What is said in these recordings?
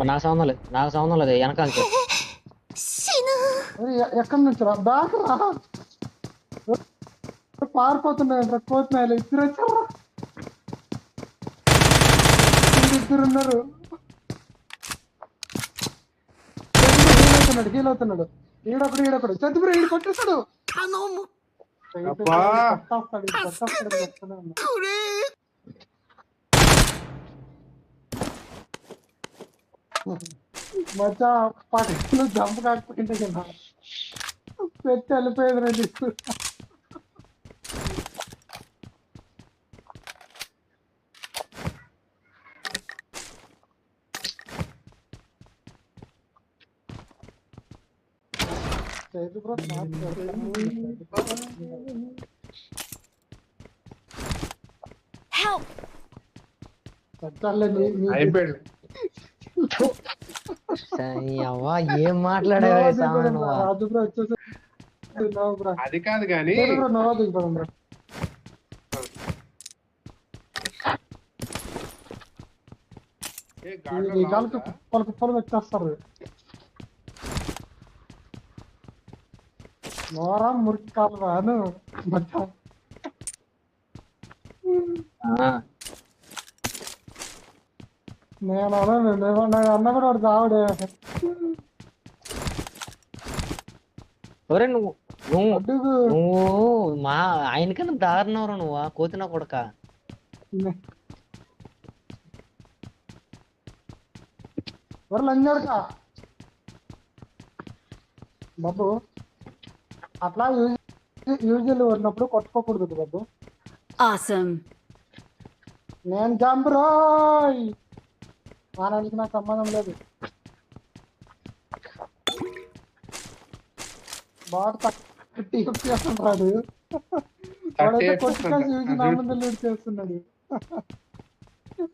నాకు సంబంధం లేదు వెనకాల ఎక్కడి నుంచి రా బ్యాక్ రా పారిపోతున్నాయి కోతున్నాయి ఇద్దరు వచ్చారా ఇద్దరు ఉన్నారు హీల్ అవుతున్నాడు ఈడొకడు చంద్రపురం ఈడు కొట్టేస్తాడు మచ్చా పక్కన జంప్ కాకపోయింటే కదా పెట్టి వెళ్ళిపోయేది రండి ఏం మాట్లాడావు అది కాదు కానీ కుప్పలు వచ్చేస్తారు నోరా మురికి కాదు నేను అన్న కూడా వాడు కావడే నువ్వు మా ఆయనకన్నా దారుణవరా నువ్వు కోతినా కొడక లంజాడుకా బాబు అట్లా యూజువల్ ఉన్నప్పుడు కొట్టుకోకూడదు బాబు నేను జంపురోయ్ మానానికి నాకు సంబంధం లేదు బాగా రాడు వాడైతే కొట్టుకాసి యూజ్ నా ముందు లీడ్ చేస్తున్నాడు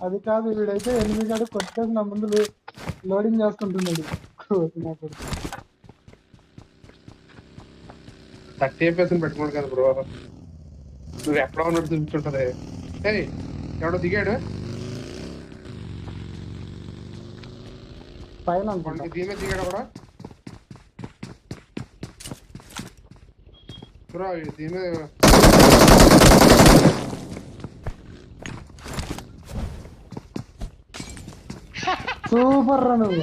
అది కాదు వీడైతే ఎనిమిది కాదు కొట్టుకాసి నా ముందు లోడింగ్ చేసుకుంటున్నాడు 30% పెట్టుకోండి కదా బ్రో నువ్వు ఎక్కడో ఉన్నట్టు చూపించుంటది ఎవడో దిగాడు పైన దీని దిగాడు కూడా బ్రో దీని సూపర్ రా నువ్వు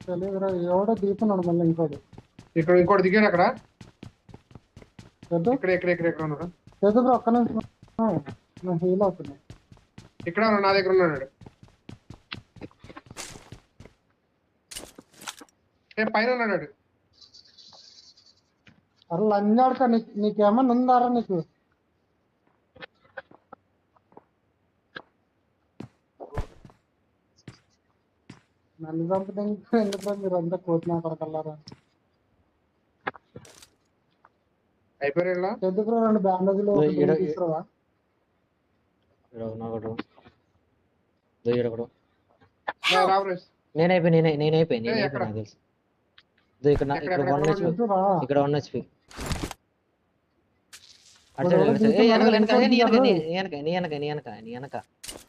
తెలియదురా ఎవడో దిగుతున్నాడు మళ్ళీ ఇంకోటి దిగాడు అక్కడ ఇక్కడ ఉన్నాడు బ్రో ఒక్క నిమిషం హీల్ అవుతున్నా ఇక్కడ నా దగ్గర ఉన్నాడు పైన ఉన్నాడు అరే లంజాడుక నీకేమన్నా ఉందారా నీకు నన్ను చంపుతా ఎందుకు మీరు అంతా కోతినా కొడకల్లారా అయిపోయారు ఎందుకు రెండు బ్యాండేజీలు తీసుకురావా నేనైపోయి నాకు తెలుసు ఇక్కడ 1 HP ఇక్కడ 1 HP నీ వెనక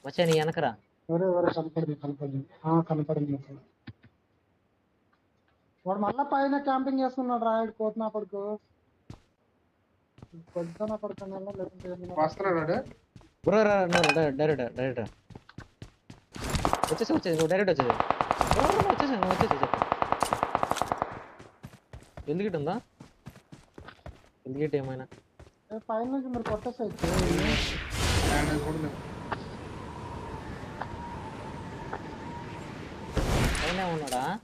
వచ్చా నీ వెనకరా కనపడింది వాడు మళ్ళా పైన క్యాంపింగ్ చేస్తున్నాడు రాయుడు కోతినా కొడుకు కొద్దినా కొడుకున్నా వస్తున్నాడు డైరెక్ట్ వచ్చేసి నువ్వు డైరెక్ట్ వచ్చేసి ఎందుకు ఉందా ఎందుకు ఏమైనా పైన నుంచి మీరు కొట్టేసేది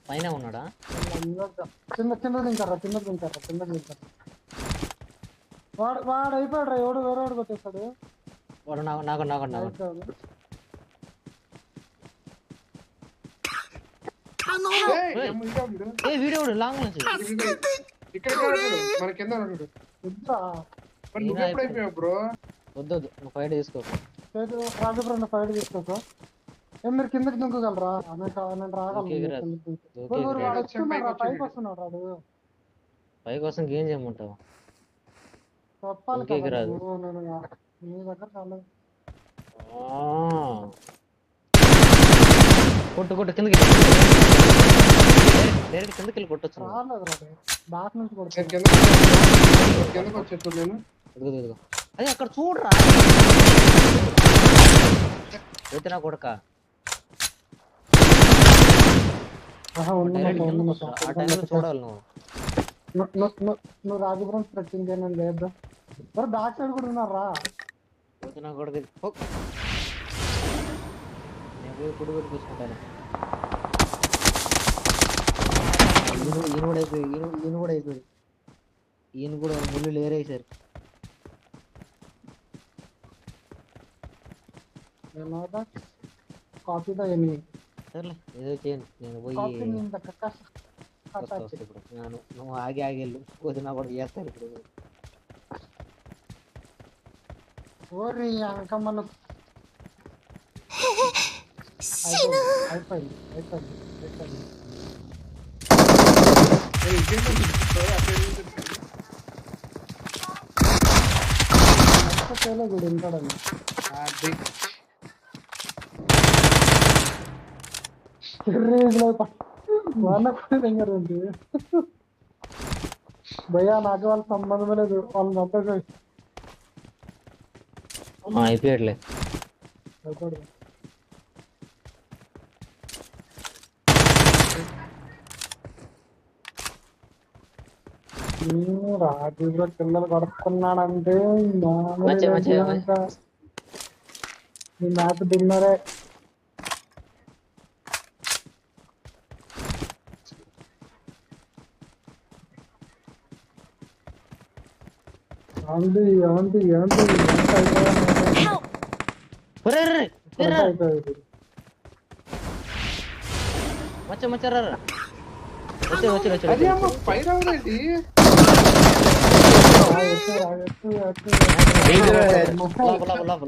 పైన ఉన్నాడా చిన్న తింటారా వాడు అయిపోయాడు ఎవడు వేరే వాడు కొట్టేస్తాడు వాడు నాకు వీడియో లాంగ్ నుంచి వద్దు నువ్వు ఫైట్ తీసుకోకు రాజపురం ఫైట్ తీసుకోకు మీరు కిందకి దుంకగలరా నేను రాగలను పైకి వస్తున్నాడు రాడు పైకి వస్తానికి ఏం చేయమంటావు చెప్పాలి కదా నేను నీ దగ్గర కాలేదు కొట్టు కొట్టు కిందకి డైరెక్ట్ కిందకి వెళ్ళి కొట్టొచ్చు నువ్వు. రాలేదు రాడు బ్యాక్ నుంచి నేను కొడుతుంది. కిందకి వచ్చేట్టు నేను ఇదిగో ఇదిగో అదే అక్కడ చూడరా ఎత్తినా కొడక ఆహా, ఉంది డైరెక్ట్ మొక్క, ఉంది కిందకి మొక్క. వస్తురా. ఆ టైంలో చూడాలి నువ్వు. నువ్వు రాజపురం ట్రెక్కింగ్ చేయను లేదు మరి బ్యాక్ సైడ్ కూడా ఉన్నారా? ఎత్తినా కొడక నేను పోయి కుడి పెట్టి చూసుకుంటాను. ఈయన కూడా అయిపోయి ఈయన కూడా అయిపోయాడు. ఈయన కూడా ముళ్ళు లేరేసారు. కాఫీ దా ఎన్ని సర్లే ఏదో చేయండి నేను పోయి కాఫీ వస్తా ఇప్పుడు నువ్వు ఆగి వెళ్ళు వదినా కూడా చేస్తారు ఇప్పుడు. ఓరి అంకమ్మను అయిపోయింది అయిపోయింది అయిపోయింది. చూడు ఇంటాడని భయ్యా నాకు వాళ్ళ సంబంధం లేదు వాళ్ళని అంతా అయిపోయాడులే. అయిపోయింది. రాజీవ్లో పిల్లలు కడుక్కున్నాడంటే ఈ మ్యాచ్ డిన్నరే. ఆంటీ ఆంటీ ఆంటీ అయిపోయింది. మచ్చరా వచ్చి అదే అమ్మ ఫైర్ అవ్వదేంటి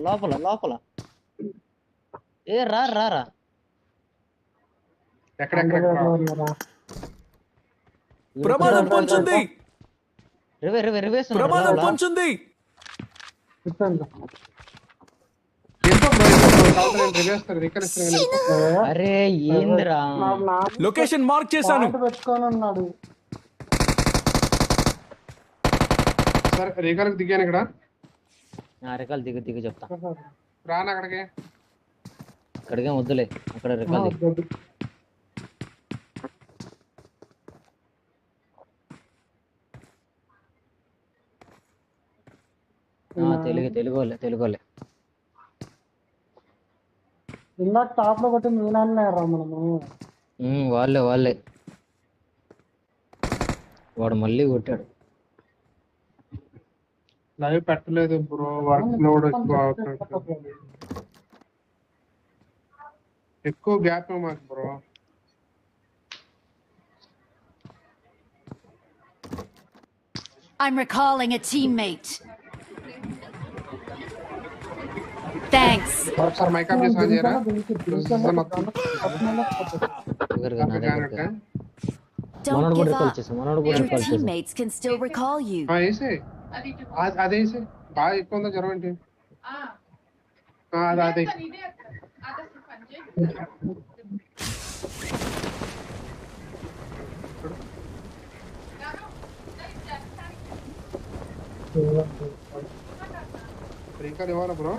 లోపల లోపల ఏ రా ఎక్కడెక్కడ ప్రమాదం పొంచుంది రివేస్ ప్రమాదం పొంచుంది అరే ఏందిరా లొకేషన్ మార్క్ చేశాను పెట్టుకొని ఉన్నాడు. సరే రేఖలకు దిగాను ఇక్కడ రికాలు దిగు చెప్తా. రాను అక్కడికి అక్కడికే వద్దులే అక్కడ రికాలు దిగు. తెలుగోలే ఇందాక టాప్ లో కొట్టి నేనన్నారా మనము వాళ్ళే వాడు మళ్ళీ కొట్టాడు. లైవ్ పెట్టలేదు బ్రో వర్క్ లోడ్ ఎక్కువ గ్యాప్ మాకు bro. I'm recalling a teammate. Thanks. ఒకసారి మైక్ ఆఫ్ చేసి ఆన్ చేయరా Don't give up. Your teammates can still recall you. వేసే అదేసే బాగా ఎక్కువ ఉందా జ్వరం ఏంటి అదే రీకాల్ ఇవ్వాలా బ్రో.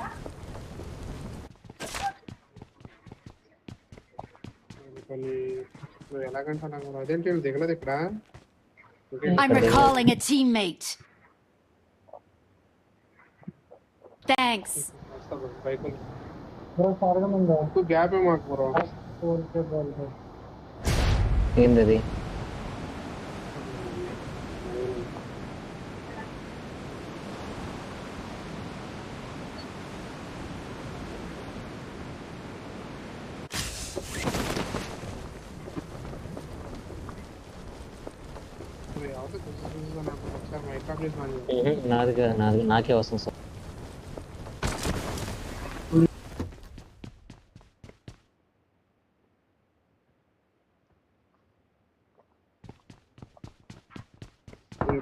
ఎలాగంటా నాకు అదేంటి దిగలేదు ఇక్కడ. I'm recalling a teammate. Thanks. Gap మాకు బ్రో. ఏంటది ఒకసారి మైక్ ఆఫ్ చేసి ఆన్ చేయి. నాది నాకే వస్తుంది సార్.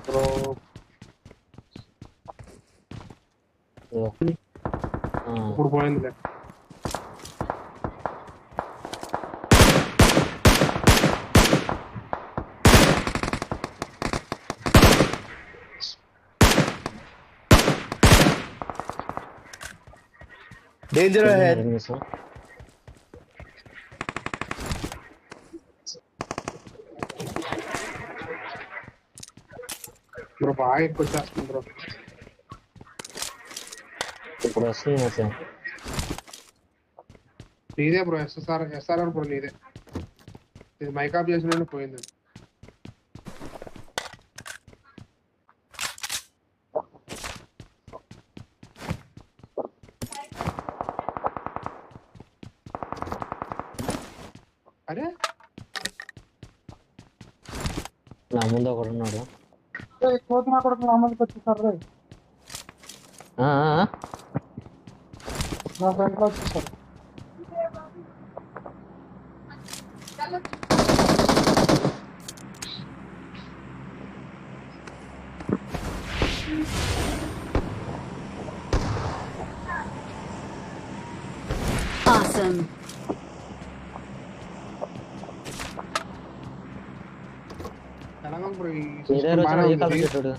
బ్రో ఇప్పుడు పోయిందిలే. Danger ahead. ఎనిమిస్ బ్రో బాగా ఎక్కువ వచ్చేస్తుంది బ్రో. ఇప్పుడు వస్తుంది సార్. నీదే బ్రో ఎస్ఆర్ఆర్ బ్రో నీదే. ఇది మైక్ ఆఫ్ చేసిన పోయింది. అరే నా ముందు ఒకడు ఉన్నాడు. కోతున్నా కూడా నా ముందుకు వచ్చేసారు రే. నా ఫ్రెండ్ లో వచ్చేసారు. Awesome. తెలంగాణ బ్రో ఈ నీ system దగ్గర బాగానే వచ్చిన ఏ ఉంది. కలర్ చెట్టు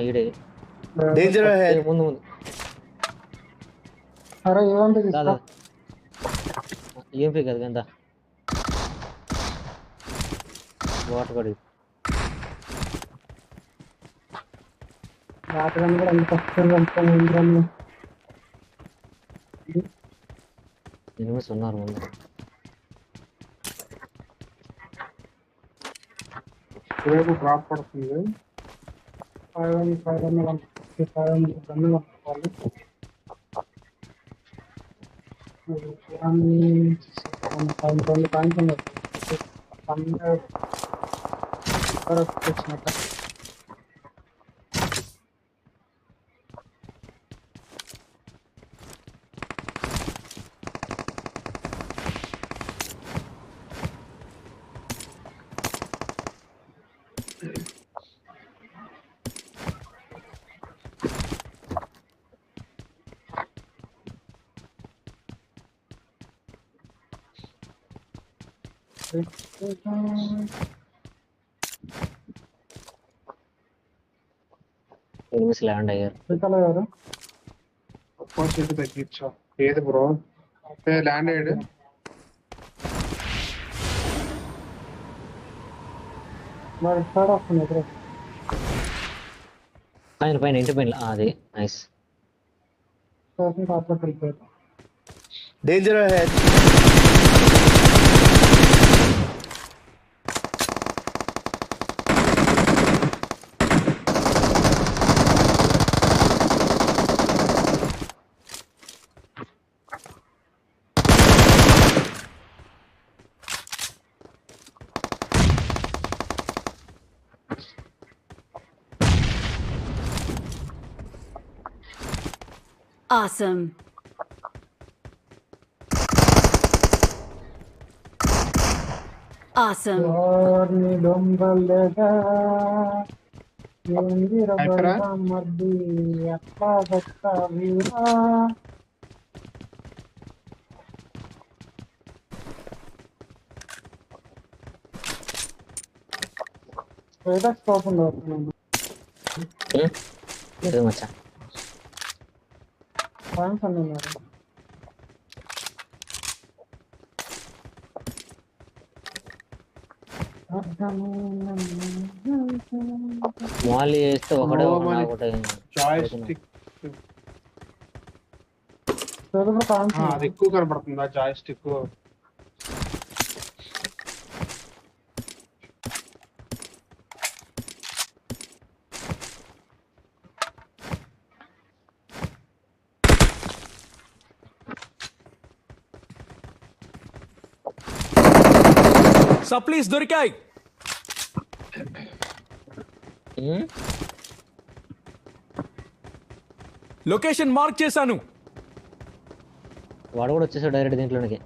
ఈడే Danger ahead. ముందు ముందు అరే ఏమంటే దాదా ఏం పీ కదా ఎంత వాటర్ కడి రాత్రి కూడా ఎంత కష్టం. ఎనిమిస్ ఉన్నారు ముందు. రేపు డ్రాప్ పడుతుంది. 500 ఎనిమిస్ ల్యాండ్ అయ్యారు. గారు ఆపోజిట్ తగ్గించా. ఏది బ్రో ల్యాండ్ అయ్యాడు. మరి స్టార్ట్ వస్తుంది బ్రో. పైన పైన ఇంటి పైన అది నైస్. అట్లా వెళ్ళిపోయారు. Danger ahead. Awesome. Awesome. ఓర్ని దొంగలేగా అయిపోరా? మర్ది ఎట్లా చెప్తావీరా. స్కోప్ ఉండవు లేదు మచ్చా. పాయింట్స్ అన్నీ ఉన్నారు. మాల్ వేస్తే ఒకటే ఒకటే జాయ్ స్టిక్ తెలుగు పాయింట్స్ అది ఎక్కువ కనబడుతుంది. ఆ జాయ్ స్టిక్ సప్లీస్ దొరికాయి. లొకేషన్ మార్క్ చేశాను. వాడు కూడా వచ్చేసాడు డైరెక్ట్ దీంట్లోనికి.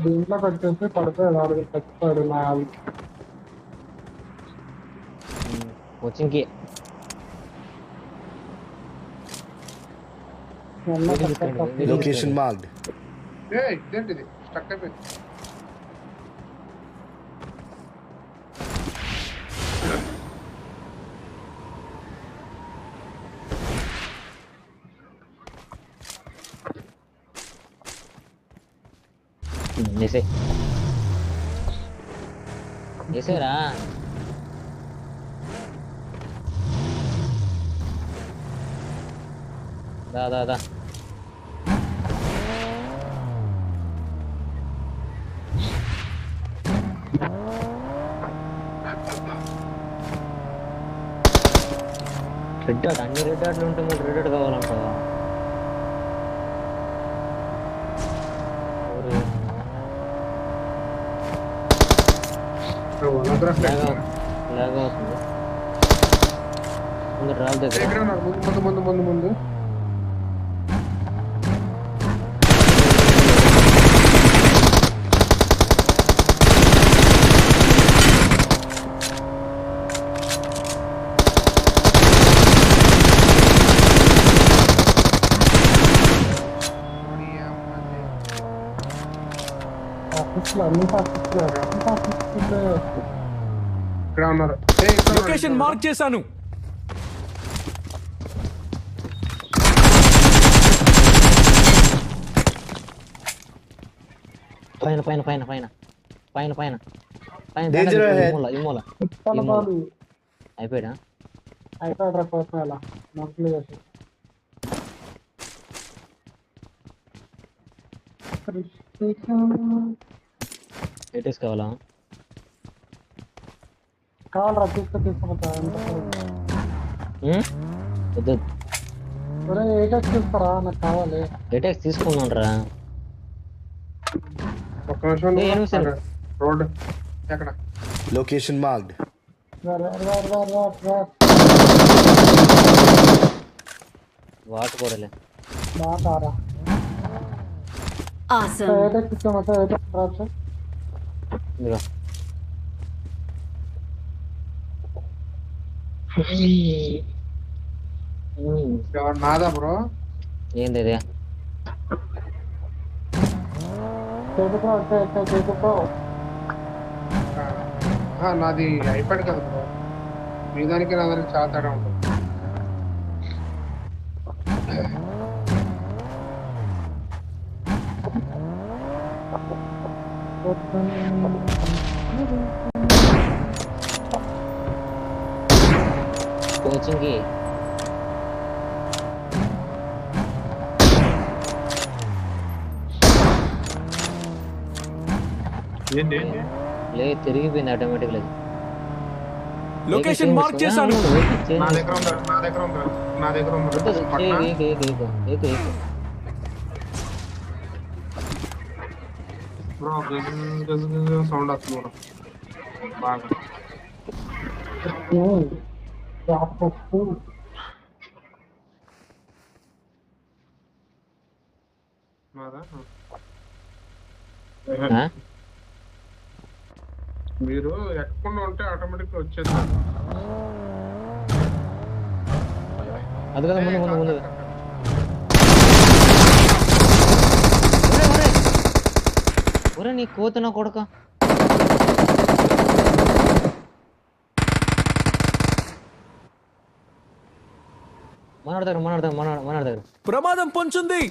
దీంట్లో పెట్టేసి పడిపోయాడు. ఆడు చచ్చిపోయాడు. నా వచ్చింకి Location marked. ఇదేంటిది స్టక్ అయిపోయింది. వేసే వేసేరా దా దా దా రెడ్ డాట్ అన్ని రెడ్ డాట్లు ఉంటే మరి రెడ్ డాట్ కావాలంటావా లాగ్ అవుతుంది ముందు డ్రాప్ దగ్గర ఎక్కడ ఉన్నారు? ముందు ముందు ముందు ముందు ఆఫీస్లో అన్ని ఆఫీస్లో ఇక్కడ ఉన్నారు. ఏయ్, ఇక్కడ ఉన్నారు, లొకేషన్ ఇక్కడ మార్క్ చేశాను. పైన పైన పైన పైన పైన పైన పైన Danger ahead. ఇమ్మూల బాలు అయిపోయాడా అయిపోయాడు కోసాల మొక్కలు వేసి ఎయిటీస్ కావాలా కావాలరా తీసుకుంటా వద్దు ఒరే ఏటెక్స్ తీస్తారా నాకు కావాలి ఎయిటీస్ తీసుకున్నాను రా ఒక్క నిమిషం ఏ నిమిషాలు? రోడ్ ఎక్కడ Location marked. వాట్ కూడలే బాగా Awesome. ఏటెక్స్ ఇస్తామంటే ఏటెక్స్ డ్రాప్స్ ఇదిగో ఎవరు నాదా బ్రో? ఏంది ఇది చేతుకో అంటే చేతుకో నాది అయిపోయాడు కదా బ్రో. మీ దానికి నా దానికి చాలా తేడా ఉంటుంది. కోచింగ్ కి లేదు తిరిగిపోయింది ఆటోమేటిక్ లేదు లొకేషన్ మార్క్ చేశాను. నా దగ్గర ఉంది, నా దగ్గర ఉంది, నా దగ్గర ఉంది. పక్కన బ్రో సౌండ్ వస్తుంది బ్రో బాగా. నాదా? మీరు ఎక్కకుండా ఉంటే ఆటోమేటిక్ వచ్చేస్తారు. అది కదా ముందు ముందు ముందు ఒరే నీ కోత నా కొడక మనోడి దగ్గర ప్రమాదం పొంచుంది.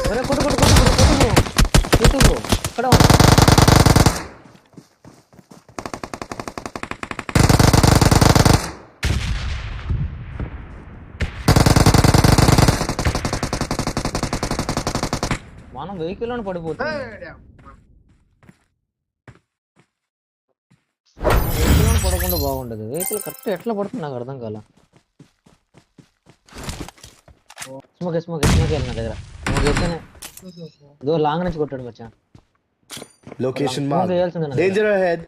ఒరే కొట్టు ఇక్కడ మనం వెహికల్ లోనే పడిపోతుంది వెహికల్ పడకుండా బాగుండదు వెహికల్ కరెక్ట్ ఎట్లా పడుతుంది నాకు అర్థం కాల స్మోక్ వెళ్ళిన దగ్గర స్మోక్ వేస్తేనే ఇదో లాంగ్ నుంచి కొట్టాడు మచ్చా Location Smoke marked. వేయాల్సిందే నా Danger ahead.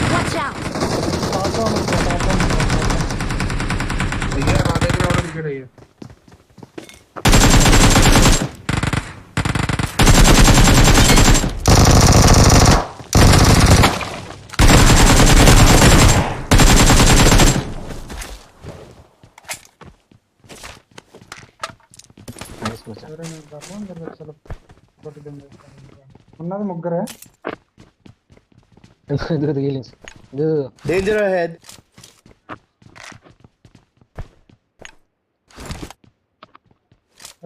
Watch out. అయ్యా నా దగ్గర ఎవడో దిగాడు అయ్యా. మచ్చా. ఎవరైనా ఉంటారా? అందరు అసలు ఒకటి దింపేస్తారు. ఉన్నది ముగ్గురే. ఇదిగో హీలింగ్స్. ఇదిగో Danger ahead.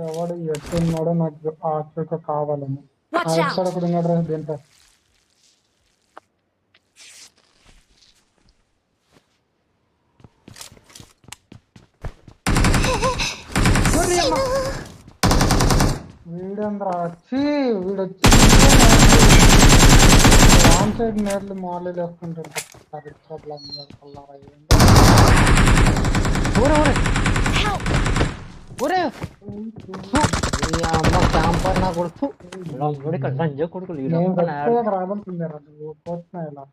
ఎవడు ఎట్టున్నాడో నాకు ఆ చుక్క కావాలని. Watch out! సైడ్ ఒకటి ఉన్నాడు రా దీంట్లో. వీడంద్రా వచ్చి వీడొచ్చి రాంగ్ సైడ్ నేర్లు మాలలు వేసుకుంటుంటారు. ఊరే ఊరే ఊరే ఈ అమ్మ క్యాంపర్ నా కొడుకు ఇక్కడ రంజ కొడుకులు ఈ నేను రొక్కన యాడ్. రాబోతుంది నువ్వు పోతున్నా ఇలా.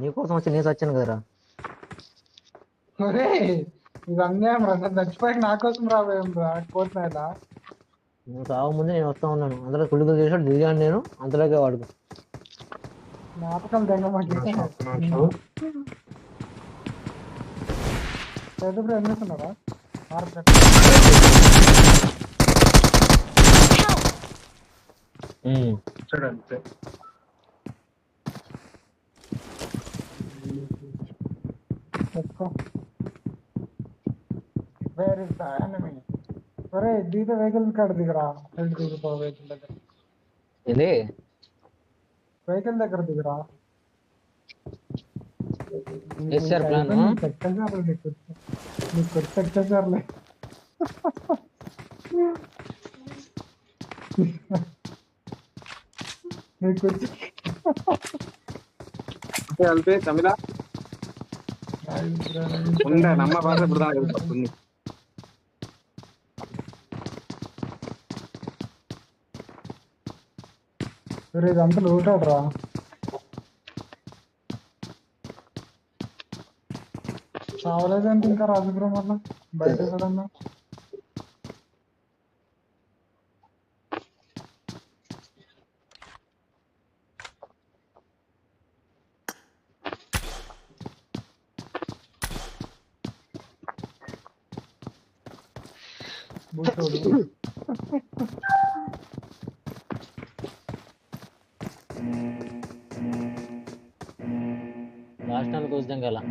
నీకోసం వచ్చి నేను వచ్చాను కదరా. ఒరే ఇది అన్యాయం రా. నేను చచ్చిపోయాక నా కోసం రాబోయేం రా పోతున్నా ఇలా. నువ్వు సాగు ముందు నేను వస్తా ఉన్నాను. అందులో కుళ్ళుకు చేసాడు దిగాను నేను అంతలోకే వాడుకు. జ్ఞాపకాలు దగ్గర మాకు చదువు ఏం చేస్తున్నారా? చూడంతే. Where is the enemy? ఒరే దిగితే వెహికల్ కాడ దిగరా. దిగుతావు వెహికల్ దగ్గర. ఏంది వెహికల్ దగ్గర దిగరా. ఎస్ఆర్ ప్లాన్ నీకు వచ్చేసారులే. నీకు వచ్చి వెళ్తే తమిళ ఉండే నమ్మ భాష ఇప్పుడు దాకా తెలుస్తుంది. ఇదంతా లూటాడు రా. చావలేదంటే ఇంకా రాజపురం వల్ల బయట ఎక్కడన్నా బూటోడు. లాస్ట్ టైం చూద్దాం కదా.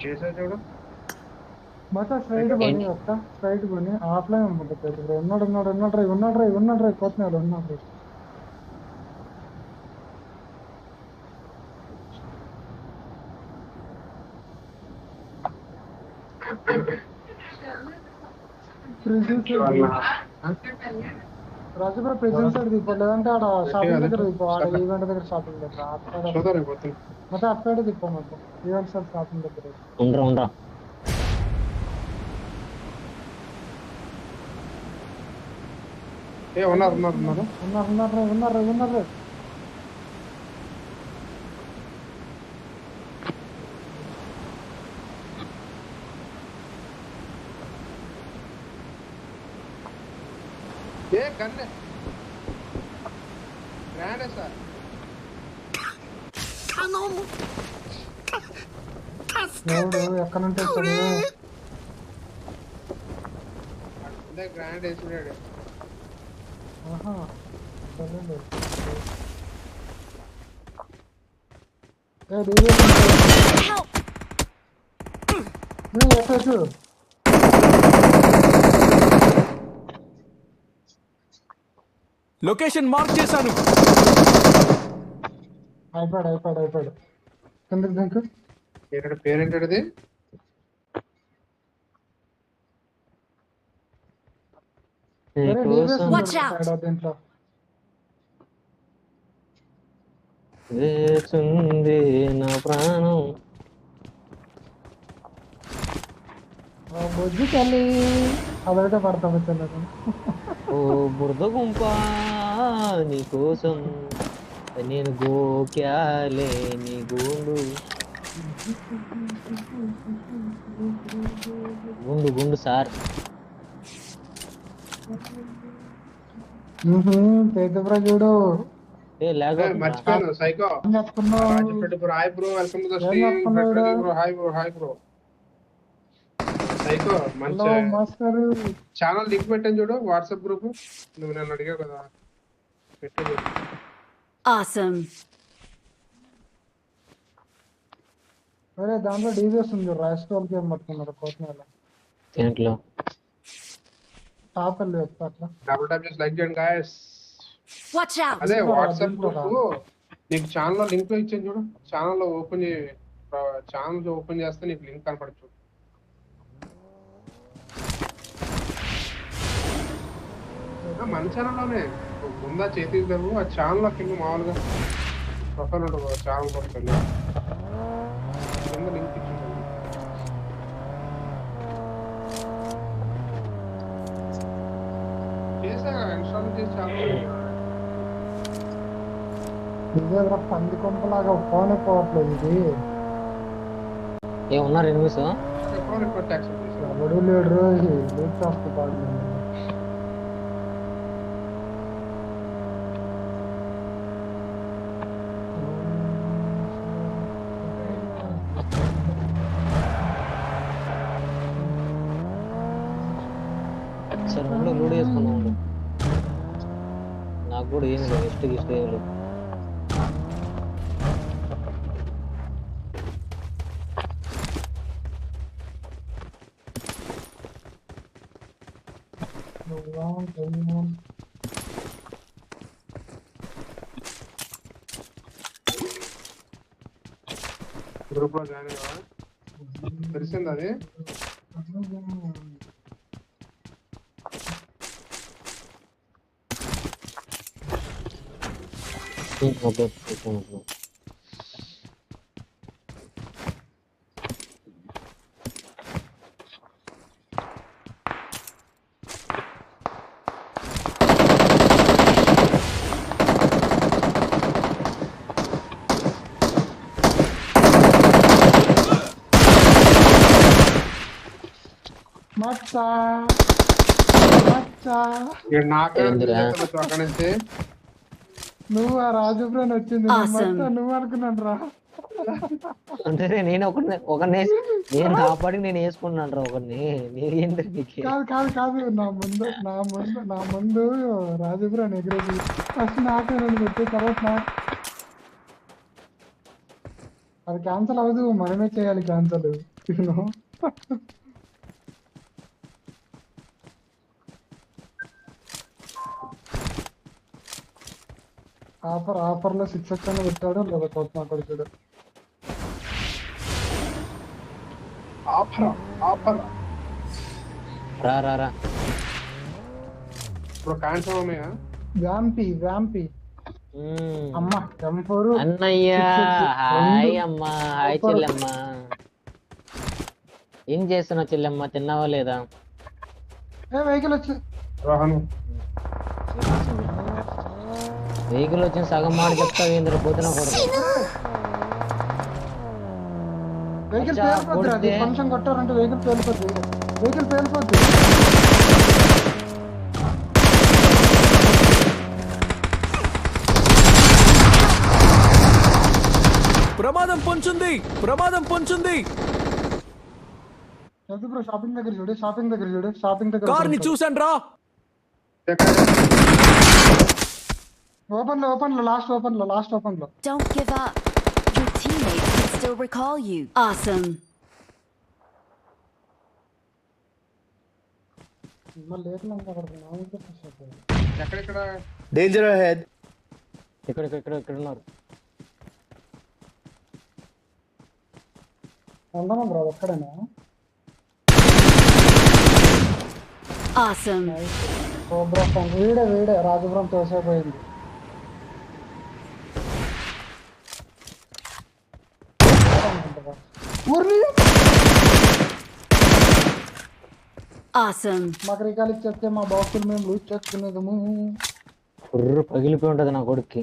చేసా చూడు. మొత్తం స్ట్రైట్ కొని ఒక్క స్ట్రైట్ కొని ఆఫ్లైన్ ఉంటుంది. ఉన్నాడు పోతున్నాడు ఉన్నాడు. రాజపురం ప్రెసిడెంట్ సైడ్ దిగిపో, లేదంటే ఆడ షాపింగ్ దగ్గర దిగిపో. ఆడ ఈవెంట్ దగ్గర షాపింగ్ దగ్గర మొత్తం అటు సైడ్ దిగిపో. మొత్తం ఈవెంట్ సైడ్ షాపింగ్ దగ్గర. ఉండరా ఉన్నారు. ఏ గన్నే గ్రాండే సార్. ఎవడు ఎక్కడ నుండి వచ్చాడు? గ్రాండ్ వేసుకున్నాడు. ఆహా సరేలే. ఎక్కడ లొకేషన్ మార్క్ చేశాను. అయిపోయాడు కిందకి దింకు. పేరేంటది? దీంట్లో వేచుంది నా ప్రాణం. బొజ్జు తల్లి అదైతే పడతా వచ్చాను. ఓ బురద గుంప నీకోసం నేను గోక్యాలే నీ గుండు గుండు సార్. పేద చూడు ఏ లాగ్ మర్చిపోయాను సైకో ఏం చెప్తున్నావు? Rajupeta bro hi bro welcome to the ఏం స్ట్రీమ్ చెప్తున్నావు ఈడ? బ్రో హాయ్ బ్రో సైకో మంచి హలో మాస్టర్. ఛానల్ లింక్ పెట్టాను చూడు వాట్సాప్ గ్రూప్ నువ్వు నన్ను అడిగావు కదా పెట్టు Awesome. అరే దాంట్లో డీజే వస్తుంది చూడు, రాష్ట్రాలకి ఏం పట్టుకున్నారు కోతనేల దేంట్లో టాప్ వెళ్ళి చెప్తా అట్లా. డబుల్ ట్యాప్ చేసి లైక్ చేయండి గాయస్ Watch out. అదే వాట్సాప్ గ్రూప్ నీకు ఛానల్ లింక్ ఇచ్చాను చూడు ఛానల్ ఓపెన్ చేస్తే నీకు లింక్ కనపడచ్చు మన ఛానల్లోనే ముందా చేతిద్దాము ఆ ఛానల్ కింద మామూలుగా ప్రొఫైల్ ఉంటుంది ఛానల్ ప్రొఫైల్ కింద లింక్ ఇచ్చింది చేసా ఇన్స్టాల్ చేసి ఛానల్ ఇదే పంది కొంపలాగా ఫోన్ పోవట్లేదు ఇది. ఏమున్నారు ఎనిమిస్ రిక్వెస్ట్ యాక్సెప్ట్ చేసి ఎవడు లేడు లూట్ ఆఫ్ బాడీ. సరే ఉండు లోడ్ చేసుకున్నాం ఉండు నాకు కూడా ఏమి లేదు ఇష్టం ఏమి లేదు గ్రూప్ లో జాయిన్ అయ్యావా తెలిసింది అది ఓకే మచ్చా మచ్చా ఏందిరా? అక్కడ నుంచి నువ్వు ఆ రాజుబ్రాన్ వచ్చింది Awesome. మచ్చా నువ్వు అనుకున్నాను రా. అంటే నేను ఒకరిని నేను నా పాటికి నేను వేసుకున్నాను రా ఒకరిని నేను ఏంటి నీకు కాదు నా ముందు రాజుబ్రాన్ ఎగిరేది ఫస్ట్ నాకే నేను పెట్టి తర్వాత నాకు అది క్యాన్సల్ అవ్వదు మనమే చేయాలి క్యాన్సల్. ఆఫర్లో 6x అని పెట్టాడు లేదా కొత్త కొడుకుడు. రా ఇప్పుడు కాన్సర్ ఉన్నాయా వ్యాంపి అమ్మ M4 అన్నయ్య హాయ్ అమ్మా హాయ్ చెల్లెమ్మ ఏం చేస్తున్నావు చెల్లెమ్మ తిన్నావా లేదా వెహికల్ వచ్చి రోహన్ వెహికల్ వచ్చిన సగం మాట చెప్తావు ఏంద్ర పోతున్నా కొడుకు వెహికల్ అచ్చా, పేలిపోద్ది అది కొడితే- ఫంక్షన్ కొట్టారంటే వెహికల్ పేలిపోద్ది. ప్రమాదం పొంచుంది చదువు బ్రో షాపింగ్ దగ్గర చూడు కార్ ని చూసాను రా ఓపెన్ లో లాస్ట్ ఓపెన్ లో Don't give up. Your teammates can still recall you. Awesome. మళ్ళీ లేట్లంగా ఎక్కడెక్కడ Danger ahead. ఇక్కడ ఉన్నారు వెళ్దామా బ్రో ఒక్కడేనా? Awesome. వీడే రాజపురం తోసేపోయింది. Awesome. మాకు రికాల్ ఇచ్చేస్తే మా బాక్సులు మేము లూజ్ చేసుకునేదము. పగిలిపోయి ఉంటది నా కొడుక్కి